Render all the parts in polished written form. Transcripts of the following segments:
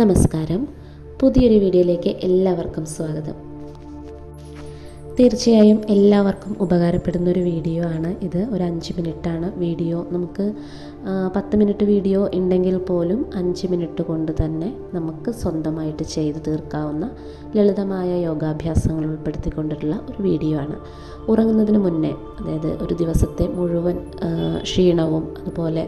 നമസ്കാരം. പുതിയൊരു വീഡിയോയിലേക്ക് എല്ലാവർക്കും സ്വാഗതം. തീർച്ചയായും എല്ലാവർക്കും ഉപകാരപ്പെടുന്നൊരു വീഡിയോ ആണ് ഇത്. ഒരു 5 മിനിറ്റാണ് വീഡിയോ. നമുക്ക് 10 മിനിറ്റ് വീഡിയോ ഉണ്ടെങ്കിൽ പോലും 5 മിനിറ്റ് കൊണ്ട് തന്നെ നമുക്ക് സ്വന്തമായിട്ട് ചെയ്ത് തീർക്കാവുന്ന ലളിതമായ യോഗാഭ്യാസങ്ങൾ ഉൾപ്പെടുത്തിക്കൊണ്ടിട്ടുള്ള ഒരു വീഡിയോ ആണ്. ഉറങ്ങുന്നതിന് മുന്നേ, അതായത് ഒരു ദിവസത്തെ മുഴുവൻ ക്ഷീണവും അതുപോലെ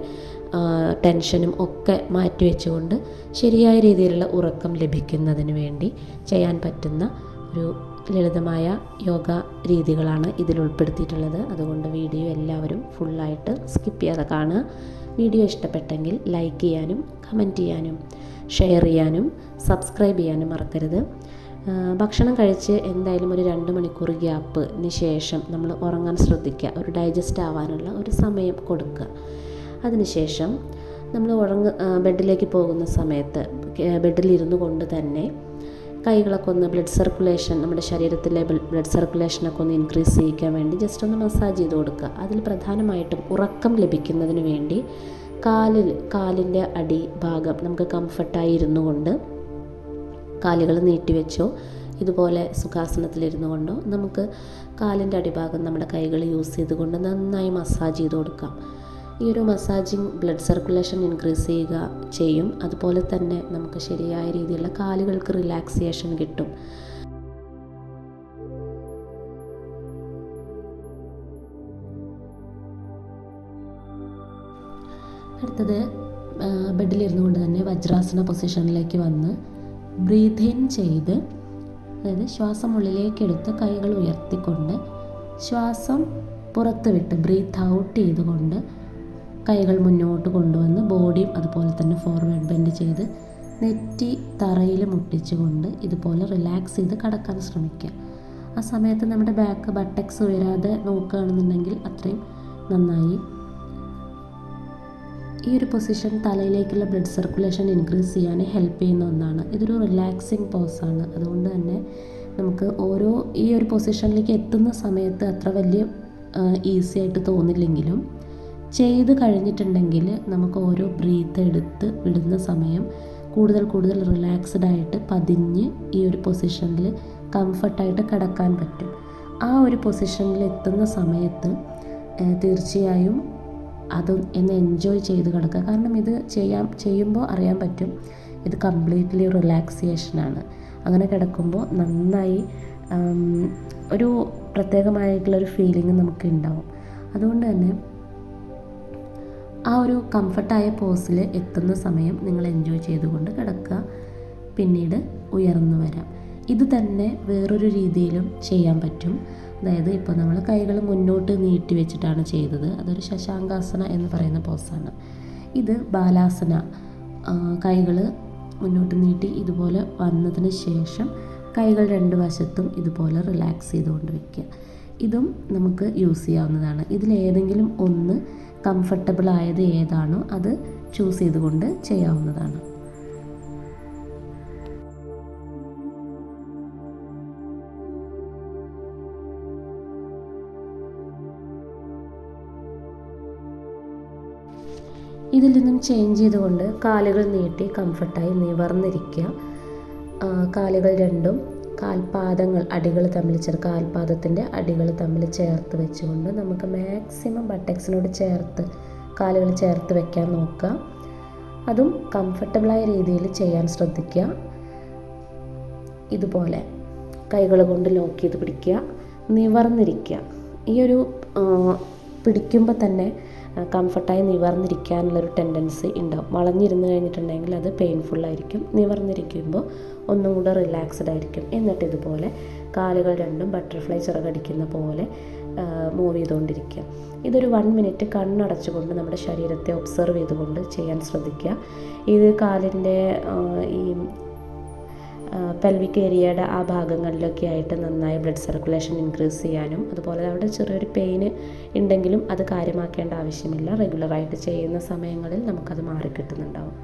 ടെൻഷനും ഒക്കെ മാറ്റിവെച്ചുകൊണ്ട് ശരിയായ രീതിയിലുള്ള ഉറക്കം ലഭിക്കുന്നതിന് വേണ്ടി ചെയ്യാൻ പറ്റുന്ന ഒരു ലളിതമായ യോഗ രീതികളാണ് ഇതിൽ ഉൾപ്പെടുത്തിയിട്ടുള്ളത്. അതുകൊണ്ട് വീഡിയോ എല്ലാവരും ഫുള്ളായിട്ട് സ്കിപ്പ് ചെയ്യാതെ കാണുക. വീഡിയോ ഇഷ്ടപ്പെട്ടെങ്കിൽ ലൈക്ക് ചെയ്യാനും കമൻറ്റ് ചെയ്യാനും ഷെയർ ചെയ്യാനും സബ്സ്ക്രൈബ് ചെയ്യാനും മറക്കരുത്. ഭക്ഷണം കഴിച്ച് എന്തായാലും ഒരു 2 മണിക്കൂർ ഗ്യാപ്പിന് ശേഷം നമ്മൾ ഉറങ്ങാൻ ശ്രദ്ധിക്കുക. ഒരു ഡൈജസ്റ്റ് ആവാനുള്ള ഒരു സമയം കൊടുക്കുക. അതിനുശേഷം നമ്മൾ ബെഡിലേക്ക് പോകുന്ന സമയത്ത് ബെഡിലിരുന്നു കൊണ്ട് തന്നെ കൈകളൊക്കെ ഒന്ന് നമ്മുടെ ശരീരത്തിലെ ബ്ലഡ് സർക്കുലേഷനൊക്കെ ഒന്ന് ഇൻക്രീസ് ചെയ്യിക്കാൻ വേണ്ടി ജസ്റ്റ് ഒന്ന് മസാജ് ചെയ്ത് കൊടുക്കുക. അതിൽ പ്രധാനമായിട്ടും ഉറക്കം ലഭിക്കുന്നതിന് വേണ്ടി കാലിൻ്റെ അടിഭാഗം നമുക്ക് കംഫർട്ടായി ഇരുന്നു കൊണ്ട് കാലുകൾ നീട്ടിവെച്ചോ ഇതുപോലെ സുഖാസനത്തിലിരുന്നു കൊണ്ടോ നമുക്ക് കാലിൻ്റെ അടിഭാഗം നമ്മുടെ കൈകൾ യൂസ് ചെയ്തുകൊണ്ട് നന്നായി മസാജ് ചെയ്ത് കൊടുക്കാം. ഈ ഒരു മസാജിങ് ബ്ലഡ് സർക്കുലേഷൻ ഇൻക്രീസ് ചെയ്യും. അതുപോലെ തന്നെ നമുക്ക് ശരിയായ രീതിയിലുള്ള കാലുകൾക്ക് റിലാക്സേഷൻ കിട്ടും. അടുത്തത് ബെഡിലിരുന്നു കൊണ്ട് തന്നെ വജ്രാസന പൊസിഷനിലേക്ക് വന്ന് ബ്രീത്ത് ഇൻ ചെയ്ത്, അതായത് ശ്വാസം ഉള്ളിലേക്കെടുത്ത് കൈകൾ ഉയർത്തിക്കൊണ്ട് ശ്വാസം പുറത്ത് വിട്ട് ബ്രീത്ത് ഔട്ട് ചെയ്തുകൊണ്ട് കൈകൾ മുന്നോട്ട് കൊണ്ടുവന്ന് ബോഡിയും അതുപോലെ തന്നെ ഫോർവേഡ് ബെൻഡ് ചെയ്ത് നെറ്റി തറയിൽ മുട്ടിച്ചുകൊണ്ട് ഇതുപോലെ റിലാക്സ് ചെയ്ത് കിടക്കാൻ ശ്രമിക്കുക. ആ സമയത്ത് നമ്മുടെ ബട്ടക്സ് ഉയരാതെ നോക്കുകയാണെന്നുണ്ടെങ്കിൽ അത്രയും നന്നായി. ഈ ഒരു പൊസിഷൻ തലയിലേക്കുള്ള ബ്ലഡ് സർക്കുലേഷൻ ഇൻക്രീസ് ചെയ്യാൻ ഹെൽപ്പ് ചെയ്യുന്ന ഒന്നാണ്. ഇതൊരു റിലാക്സിങ് പോസാണ്. അതുകൊണ്ട് തന്നെ നമുക്ക് ഈ ഒരു പൊസിഷനിലേക്ക് എത്തുന്ന സമയത്ത് അത്ര വലിയ ഈസി ആയിട്ട് തോന്നില്ലെങ്കിലും ചെയ്ത് കഴിഞ്ഞിട്ടുണ്ടെങ്കിൽ നമുക്ക് ഓരോ ബ്രീത്ത് എടുത്ത് വിടുന്ന സമയം കൂടുതൽ റിലാക്സ്ഡ് ആയിട്ട് പതിഞ്ഞ് ഈ ഒരു പൊസിഷനിൽ കംഫർട്ടായിട്ട് കിടക്കാൻ പറ്റും. ആ ഒരു പൊസിഷനിൽ എത്തുന്ന സമയത്ത് തീർച്ചയായും ഒന്ന് എൻജോയ് ചെയ്ത് കിടക്കുക. കാരണം ഇത് ചെയ്യുമ്പോൾ അറിയാൻ പറ്റും ഇത് കംപ്ലീറ്റ്ലി റിലാക്സേഷനാണ്. അങ്ങനെ കിടക്കുമ്പോൾ നന്നായി ഒരു പ്രത്യേകമായിട്ടുള്ളൊരു ഫീലിംഗ് നമുക്ക് ഉണ്ടാവും. അതുകൊണ്ട് തന്നെ ആ ഒരു കംഫർട്ടായ പോസിൽ എത്തുന്ന സമയം നിങ്ങൾ എൻജോയ് ചെയ്തുകൊണ്ട് കിടക്കുക. പിന്നീട് ഉയർന്നു വരാം. ഇത് തന്നെ വേറൊരു രീതിയിലും ചെയ്യാൻ പറ്റും. അതായത് ഇപ്പോൾ നമ്മൾ കൈകൾ മുന്നോട്ട് നീട്ടി വെച്ചിട്ടാണ് ചെയ്തത്. അതൊരു ശശാങ്കാസന എന്ന് പറയുന്ന പോസാണ്. ഇത് ബാലാസന. കൈകൾ മുന്നോട്ട് നീട്ടി ഇതുപോലെ വന്നതിന് ശേഷം കൈകൾ 2 വശത്തും ഇതുപോലെ റിലാക്സ് ചെയ്തുകൊണ്ട് വയ്ക്കുക. ഇതും നമുക്ക് യൂസ് ചെയ്യാവുന്നതാണ്. ഇതിലേതെങ്കിലും ഒന്ന് കംഫർട്ടബിൾ ആയത് ഏതാണോ അത് ചൂസ് ചെയ്തുകൊണ്ട് ചെയ്യാവുന്നതാണ്. ഇതിൽ നിന്നും ചേഞ്ച് ചെയ്തുകൊണ്ട് കാലുകൾ നീട്ടി കംഫർട്ടായി നിവർന്നിരിക്കുക. കാലുകൾ രണ്ടും കാൽപാദങ്ങൾ കാൽപാദത്തിൻ്റെ അടികൾ തമ്മിൽ ചേർത്ത് വെച്ചുകൊണ്ട് നമുക്ക് മാക്സിമം ബട്ടക്സിനോട് കാലുകൾ ചേർത്ത് വെക്കാൻ നോക്കുക. അതും കംഫർട്ടബിളായ രീതിയിൽ ചെയ്യാൻ ശ്രദ്ധിക്കുക. ഇതുപോലെ കൈകൾ കൊണ്ട് ലോക്ക് ചെയ്ത് പിടിക്കുക, നിവർന്നിരിക്കുക. ഈ ഒരു പിടിക്കുമ്പോൾ തന്നെ കംഫർട്ടായി നിവർന്നിരിക്കാനുള്ളൊരു ടെൻഡൻസി ഉണ്ടാവും. വളഞ്ഞിരുന്ന് കഴിഞ്ഞിട്ടുണ്ടെങ്കിൽ അത് പെയിൻഫുള്ളായിരിക്കും. നിവർന്നിരിക്കുമ്പോൾ ഒന്നും കൂടെ റിലാക്സ്ഡ് ആയിരിക്കും. എന്നിട്ട് ഇതുപോലെ കാലുകൾ രണ്ടും ബട്ടർഫ്ലൈ ചിറകടിക്കുന്ന പോലെ മൂവ് ചെയ്തുകൊണ്ടിരിക്കുക. ഇതൊരു 1 മിനിറ്റ് കണ്ണടച്ചുകൊണ്ട് നമ്മുടെ ശരീരത്തെ ഒബ്സർവ് ചെയ്തുകൊണ്ട് ചെയ്യാൻ ശ്രദ്ധിക്കുക. ഇത് കാലിൻ്റെ ഈ പെൽവിക് ഏരിയയുടെ ആ ഭാഗങ്ങളിലൊക്കെ ആയിട്ട് നന്നായി ബ്ലഡ് സർക്കുലേഷൻ ഇൻക്രീസ് ചെയ്യാനും അതുപോലെ അവിടെ ചെറിയൊരു പെയിന് ഉണ്ടെങ്കിലും അത് കാര്യമാക്കേണ്ട ആവശ്യമില്ല. റെഗുലറായിട്ട് ചെയ്യുന്ന സമയങ്ങളിൽ നമുക്കത് മാറിക്കിട്ടുന്നുണ്ടാവും.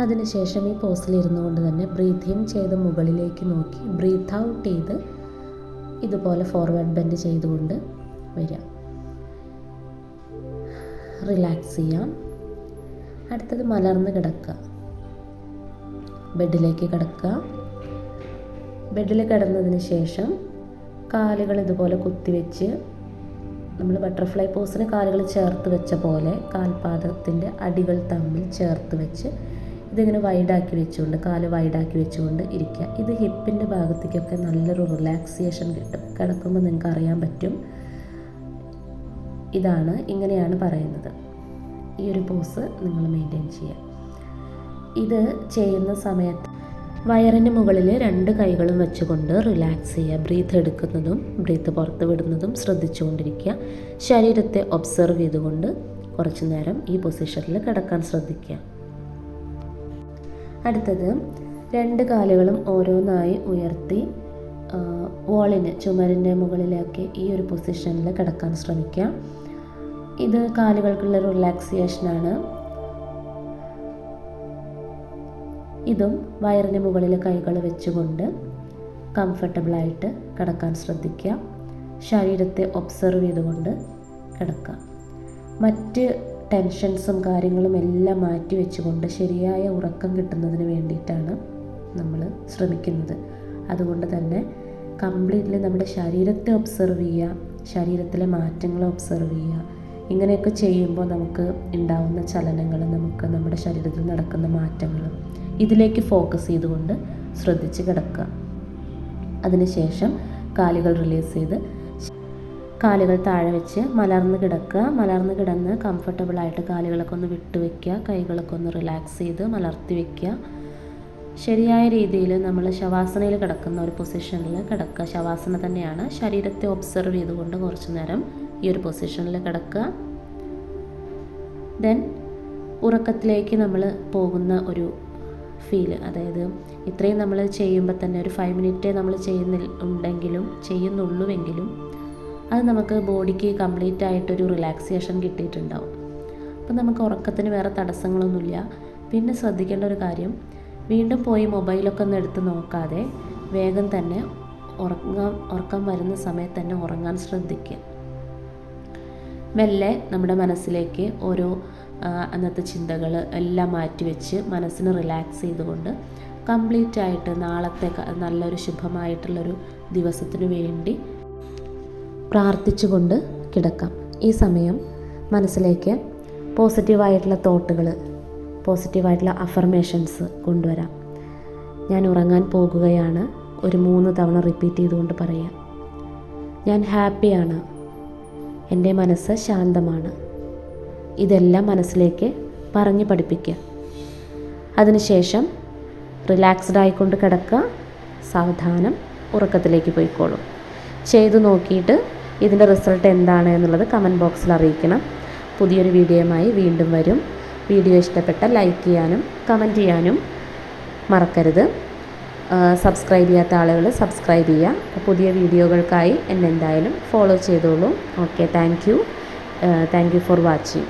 അതിനുശേഷം ഈ പോസിലിരുന്നു കൊണ്ട് തന്നെ ബ്രീത്ത് ഇൻ ചെയ്ത് മുകളിലേക്ക് നോക്കി ബ്രീത്ത് ഔട്ട് ചെയ്ത് ഇതുപോലെ ഫോർവേഡ് ബെൻഡ് ചെയ്തുകൊണ്ട് വരിക. റിലാക്സ് ചെയ്യാം. അടുത്തത് മലർന്ന് കിടക്കുക. ബെഡിലേക്ക് കിടക്കുക. ബെഡിൽ കിടന്നതിന് ശേഷം കാലുകൾ ഇതുപോലെ കുത്തിവെച്ച്, നമ്മൾ ബട്ടർഫ്ലൈ പോസിന് കാലുകൾ ചേർത്ത് വെച്ച പോലെ കാൽപാദത്തിൻ്റെ അടികൾ തമ്മിൽ ചേർത്ത് വെച്ച് ഇതിങ്ങനെ വൈഡാക്കി വെച്ചുകൊണ്ട്, കാല് വൈഡാക്കി വെച്ചുകൊണ്ട് ഇരിക്കുക. ഇത് ഹിപ്പിൻ്റെ ഭാഗത്തേക്കൊക്കെ നല്ലൊരു റിലാക്സേഷൻ കിട്ടും. കിടക്കുമ്പോൾ നിങ്ങൾക്ക് അറിയാൻ പറ്റും. ഇങ്ങനെയാണ് പറയുന്നത്. ഈ ഒരു പോസ് നിങ്ങൾ മെയിൻറ്റെയിൻ ചെയ്യുക. ഇത് ചെയ്യുന്ന സമയത്ത് വയറിന് മുകളിൽ 2 കൈകളും വെച്ചുകൊണ്ട് റിലാക്സ് ചെയ്യുക. ബ്രീത്ത് എടുക്കുന്നതും ബ്രീത്ത് പുറത്ത് വിടുന്നതും ശ്രദ്ധിച്ചുകൊണ്ടിരിക്കുക. ശരീരത്തെ ഒബ്സർവ് ചെയ്തുകൊണ്ട് കുറച്ച് നേരം ഈ പൊസിഷനിൽ കിടക്കാൻ ശ്രദ്ധിക്കുക. അടുത്തത് 2 കാലുകളും ഓരോന്നായി ഉയർത്തി വോളിന്, ചുമരിൻ്റെ മുകളിലേക്ക് ഈ ഒരു പൊസിഷനിൽ കിടക്കാൻ ശ്രമിക്കുക. ഇത് കാലുകൾക്കുള്ള റിലാക്സേഷനാണ്. ഇതും വയറിന് മുകളിൽ കൈകൾ വെച്ചുകൊണ്ട് കംഫർട്ടബിളായിട്ട് കിടക്കാൻ ശ്രദ്ധിക്കുക. ശരീരത്തെ ഒബ്സർവ് ചെയ്തുകൊണ്ട് കിടക്കുക. മറ്റ് ടെൻഷൻസും കാര്യങ്ങളും എല്ലാം മാറ്റി വെച്ചുകൊണ്ട് ശരിയായ ഉറക്കം കിട്ടുന്നതിന് വേണ്ടിയിട്ടാണ് നമ്മൾ ശ്രമിക്കുന്നത്. അതുകൊണ്ട് തന്നെ കംപ്ലീറ്റ്ലി നമ്മുടെ ശരീരത്തെ ഒബ്സർവ് ചെയ്യുക, ശരീരത്തിലെ മാറ്റങ്ങളെ ഒബ്സർവ് ചെയ്യുക. ഇങ്ങനെയൊക്കെ ചെയ്യുമ്പോൾ നമുക്ക് ഉണ്ടാവുന്ന ചലനങ്ങൾ, നമുക്ക് നമ്മുടെ ശരീരത്തിൽ നടക്കുന്ന മാറ്റങ്ങൾ ഇതിലേക്ക് ഫോക്കസ് ചെയ്തുകൊണ്ട് ശ്രദ്ധിച്ച് കിടക്കുക. അതിനുശേഷം കാലുകൾ റിലീസ് ചെയ്ത് കാലുകൾ താഴെ വെച്ച് മലർന്ന് കിടക്കുക. മലർന്ന് കിടന്ന് കംഫർട്ടബിളായിട്ട് കാലുകളൊക്കെ ഒന്ന് വിട്ടുവെക്കുക. കൈകളൊക്കെ ഒന്ന് റിലാക്സ് ചെയ്ത് മലർത്തി വയ്ക്കുക. ശരിയായ രീതിയിൽ നമ്മൾ ശവാസനയിൽ കിടക്കുന്ന ഒരു പൊസിഷനിൽ കിടക്കുക. ശവാസന തന്നെയാണ്. ശരീരത്തെ ഒബ്സർവ് ചെയ്തുകൊണ്ട് കുറച്ച് നേരം ഈ ഒരു പൊസിഷനിൽ കിടക്കുക. ദെൻ ഉറക്കത്തിലേക്ക് നമ്മൾ പോകുന്ന ഒരു ഫീൽ, അതായത് ഇത്രയും നമ്മൾ ചെയ്യുമ്പോൾ തന്നെ ഒരു 5 മിനിറ്റേ നമ്മൾ ചെയ്യുന്നുള്ളുവെങ്കിലും അത് നമുക്ക് ബോഡിക്ക് കംപ്ലീറ്റ് ആയിട്ടൊരു റിലാക്സേഷൻ കിട്ടിയിട്ടുണ്ടാവും. അപ്പം നമുക്ക് ഉറക്കത്തിന് വേറെ തടസ്സങ്ങളൊന്നുമില്ല. പിന്നെ ശ്രദ്ധിക്കേണ്ട ഒരു കാര്യം, വീണ്ടും പോയി മൊബൈലൊക്കെ ഒന്ന് എടുത്ത് നോക്കാതെ വേഗം തന്നെ ഉറക്കം വരുന്ന സമയത്ത് തന്നെ ഉറങ്ങാൻ ശ്രദ്ധിക്കുക. മെല്ലെ നമ്മുടെ മനസ്സിലേക്ക് ഓരോ അന്നത്തെ ചിന്തകൾ എല്ലാം മാറ്റിവെച്ച് മനസ്സിന് റിലാക്സ് ചെയ്തുകൊണ്ട് കംപ്ലീറ്റ് ആയിട്ട് നാളത്തെ നല്ലൊരു ശുഭമായിട്ടുള്ളൊരു ദിവസത്തിനു വേണ്ടി പ്രാർത്ഥിച്ചുകൊണ്ട് കിടക്കാം. ഈ സമയം മനസ്സിലേക്ക് പോസിറ്റീവായിട്ടുള്ള തോട്ടുകൾ, പോസിറ്റീവായിട്ടുള്ള അഫർമേഷൻസ് കൊണ്ടുവരാം. ഞാൻ ഉറങ്ങാൻ പോകുകയാണ്. ഒരു 3 തവണ റിപ്പീറ്റ് ചെയ്തുകൊണ്ട് പറയാം. ഞാൻ ഹാപ്പിയാണ്. എൻ്റെ മനസ്സ് ശാന്തമാണ്. ഇതെല്ലാം മനസ്സിലേക്ക് പറഞ്ഞ് പഠിപ്പിക്കുക. അതിനുശേഷം റിലാക്സ്ഡ് ആയിക്കൊണ്ട് കിടക്കുക. സാവധാനം ഉറക്കത്തിലേക്ക് പോയിക്കോളും. ചെയ്തു നോക്കിയിട്ട് ഇതിൻ്റെ റിസൾട്ട് എന്താണ് എന്നുള്ളത് കമൻറ്റ് ബോക്സിൽ അറിയിക്കണം. പുതിയൊരു വീഡിയോയുമായി വീണ്ടും വരും. വീഡിയോ ഇഷ്ടപ്പെട്ടാൽ ലൈക്ക് ചെയ്യാനും കമൻറ്റ് ചെയ്യാനും മറക്കരുത്. സബ്സ്ക്രൈബ് ചെയ്യാത്ത ആളുകൾ സബ്സ്ക്രൈബ് ചെയ്യുക. പുതിയ വീഡിയോകൾക്കായി എന്നെ എന്തായാലും ഫോളോ ചെയ്തോളൂ. Okay, thank you for watching.